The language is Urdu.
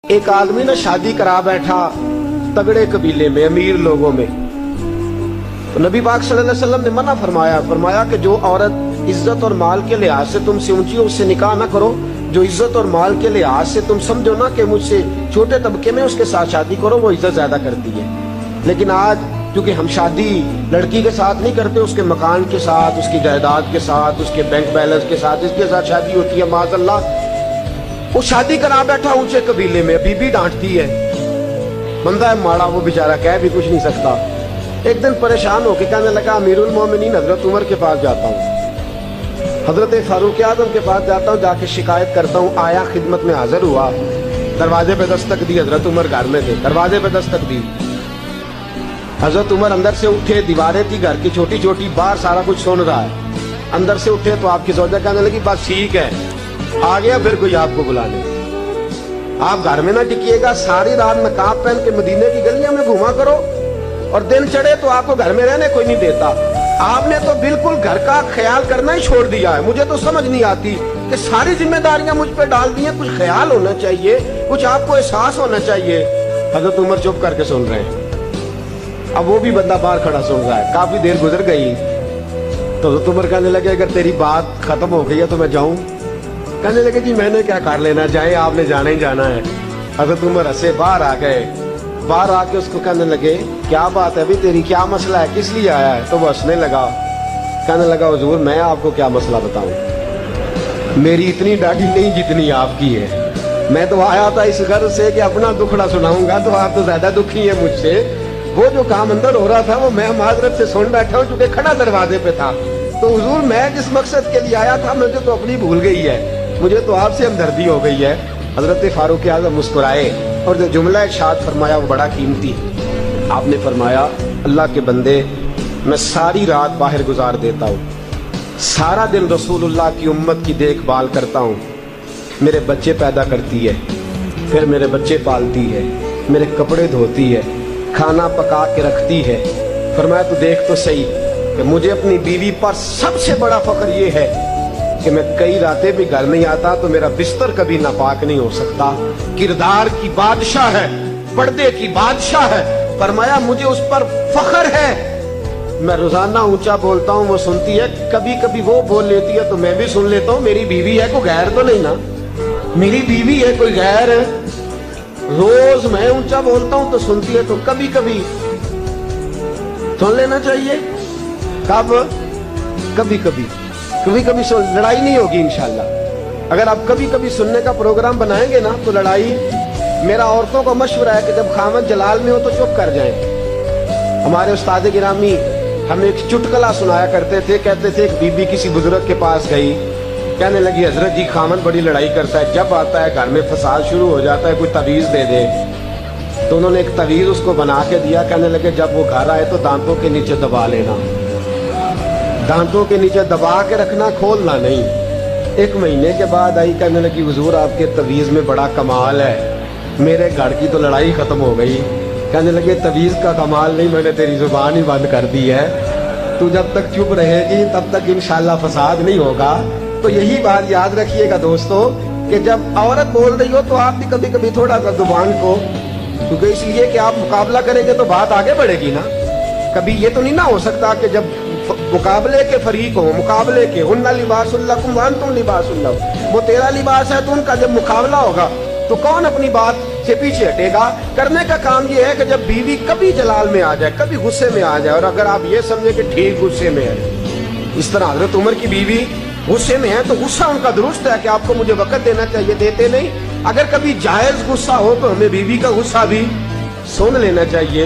ایک آدمی نے شادی کرا بیٹھا تگڑے قبیلے میں، امیر لوگوں میں. تو نبی پاک صلی اللہ علیہ وسلم نے منع فرمایا کہ جو عورت عزت اور مال کے لحاظ سے تم سے اونچی اس سے نکاح نہ کرو. جو عزت اور مال کے لحاظ سے تم سمجھو نا کہ مجھ سے چھوٹے طبقے میں، اس کے ساتھ شادی کرو، وہ عزت زیادہ کرتی ہے. لیکن آج کیونکہ ہم شادی لڑکی کے ساتھ نہیں کرتے، اس کے مکان کے ساتھ، اس کی جائیداد کے ساتھ، اس کے بینک بیلنس کے ساتھ، اس کے ساتھ شادی ہوتی ہے. معاذ اللہ، وہ شادی کرا بیٹھا اونچے قبیلے میں، بیوی ڈانٹتی ہے، بندہ ہے ماڑا، وہ بیچارہ کہہ بھی کچھ نہیں سکتا. ایک دن پریشان ہو کے کہنے لگا امیر المومنین حضرت عمر کے پاس جاتا ہوں، حضرت فاروق اعظم کے پاس جاتا ہوں، جا کے شکایت کرتا ہوں. آیا، خدمت میں حاضر ہوا، دروازے پہ دستک دی. حضرت عمر گھر میں تھے، دروازے پہ دستک دی. حضرت عمر اندر سے اٹھے، دیواریں تھی گھر کی چھوٹی چھوٹی، باہر سارا کچھ سن رہا ہے. اندر سے اٹھے تو آپ کی زوجہ کہنے لگی بس ٹھیک ہے، آ گیا پھر کوئی آپ کو بلانے. آپ گھر میں نہ ٹکیے گا، ساری رات نقاب پہن کے مدینے کی گلیاں میں گھوما کرو، اور دن چڑھے تو آپ کو گھر میں رہنے کوئی نہیں دیتا. آپ نے تو بالکل گھر کا خیال کرنا ہی چھوڑ دیا ہے. مجھے تو سمجھ نہیں آتی کہ ساری ذمہ داریاں مجھ پہ ڈال دی ہیں. کچھ خیال ہونا چاہیے، کچھ آپ کو احساس ہونا چاہیے. حضرت عمر چپ کر کے سن رہے ہیں. اب وہ بھی بندہ باہر کھڑا سن رہا ہے. کافی دیر گزر گئی تو حضرت عمر کہنے لگے اگر تیری بات ختم ہو گئی ہے تو میں جاؤں. کہنے لگے جی میں نے کیا کر لینا، جائیں، آپ نے جانا ہی جانا ہے. حضرت عمر ہنسے، باہر آ گئے. باہر آ کے اس کو کہنے لگے کیا بات ہے ابھی تیری، کیا مسئلہ ہے، کس لیے آیا ہے؟ تو وہ ہنسنے لگا، کہنے لگا حضور میں آپ کو کیا مسئلہ بتاؤں، میری اتنی ڈاڈی نہیں جتنی آپ کی ہے. میں تو آیا تھا اس غرض سے کہ اپنا دکھڑا سناؤں گا، تو آپ تو زیادہ دکھی ہیں مجھ سے. وہ جو کام اندر ہو رہا تھا وہ میں معذرت سے سن بیٹھا ہوں چونکہ کھڑا دروازے پہ تھا. تو حضور میں جس مقصد کے لیے آیا تھا مجھے تو اپنی بھول گئی ہے، مجھے تو آپ سے ہمدردی ہو گئی ہے. حضرت فاروق اعظم مسکرائے اور جو جملہ ارشاد فرمایا وہ بڑا قیمتی. آپ نے فرمایا اللہ کے بندے، میں ساری رات باہر گزار دیتا ہوں، سارا دن رسول اللہ کی امت کی دیکھ بھال کرتا ہوں، میرے بچے پیدا کرتی ہے، پھر میرے بچے پالتی ہے، میرے کپڑے دھوتی ہے، کھانا پکا کے رکھتی ہے. فرمایا تو دیکھ تو صحیح کہ مجھے اپنی بیوی پر سب سے بڑا فخر یہ ہے کہ میں کئی راتیں بھی گھر نہیں آتا تو میرا بستر کبھی ناپاک نہیں ہو سکتا. کردار کی بادشاہ ہے، پردے کی بادشاہ ہے. فرمایا مجھے اس پر فخر ہے. میں روزانہ اونچا بولتا ہوں، وہ سنتی ہے، کبھی کبھی وہ بول لیتی ہے تو میں بھی سن لیتا ہوں. میری بیوی ہے، کوئی غیر تو نہیں نا، میری بیوی ہے، کوئی غیر ہے. روز میں اونچا بولتا ہوں تو سنتی ہے، تو کبھی کبھی سن لینا چاہیے. کب؟ کبھی کبھی سن. لڑائی نہیں ہوگی انشاءاللہ. اگر آپ کبھی کبھی سننے کا پروگرام بنائیں گے نا تو لڑائی. میرا عورتوں کا مشورہ ہے کہ جب خامد جلال میں ہو تو چپ کر جائیں. ہمارے استاد گرامی ہمیں ایک چٹکلا سنایا کرتے تھے. کہتے تھے ایک بی بی کسی بزرگ کے پاس گئی، کہنے لگی حضرت جی خامد بڑی لڑائی کرتا ہے، جب آتا ہے گھر میں فساد شروع ہو جاتا ہے، کوئی تعویذ دے دے. تو انہوں نے ایک تعویذ اس کو بنا کے دیا. کہنے لگے جب وہ گھر آئے تو دانتوں کے نیچے دبا لینا، دانتوں کے نیچے دبا کے رکھنا، کھولنا نہیں. 1 مہینے کے بعد آئی، کہنے لگی حضور آپ کے تعویذ میں بڑا کمال ہے، میرے گھر کی تو لڑائی ختم ہو گئی. کہنے لگے تعویذ کا کمال نہیں، میں نے تیری زبان ہی بند کر دی ہے. تو جب تک چپ رہے گی تب تک انشاءاللہ فساد نہیں ہوگا. تو یہی بات یاد رکھیے گا دوستو کہ جب عورت بول رہی ہو تو آپ بھی کبھی کبھی تھوڑا سا زبان کو، کیونکہ اس لیے کہ آپ مقابلہ کریں گے تو بات آگے بڑھے گی نا. کبھی یہ تو نہیں نہ ہو سکتا کہ جب مقابلے کے فریق ہوں، مقابلے کے، ہن لباس لکم وانتم لباس لہم، وہ تیرا لباس ہے تو ان کا جب مقابلہ ہوگا تو کون اپنی بات سے پیچھے ہٹے گا. کرنے کا کام یہ ہے کہ جب بیوی کبھی جلال میں آ جائے، کبھی غصے میں آ جائے، اور اگر آپ یہ سمجھے کہ ٹھیک غصے میں ہے، اس طرح حضرت عمر کی بیوی غصے میں ہے تو غصہ ان کا درست ہے کہ آپ کو مجھے وقت دینا چاہیے، دیتے نہیں. اگر کبھی جائز غصہ ہو تو ہمیں بیوی کا غصہ بھی سن لینا چاہیے.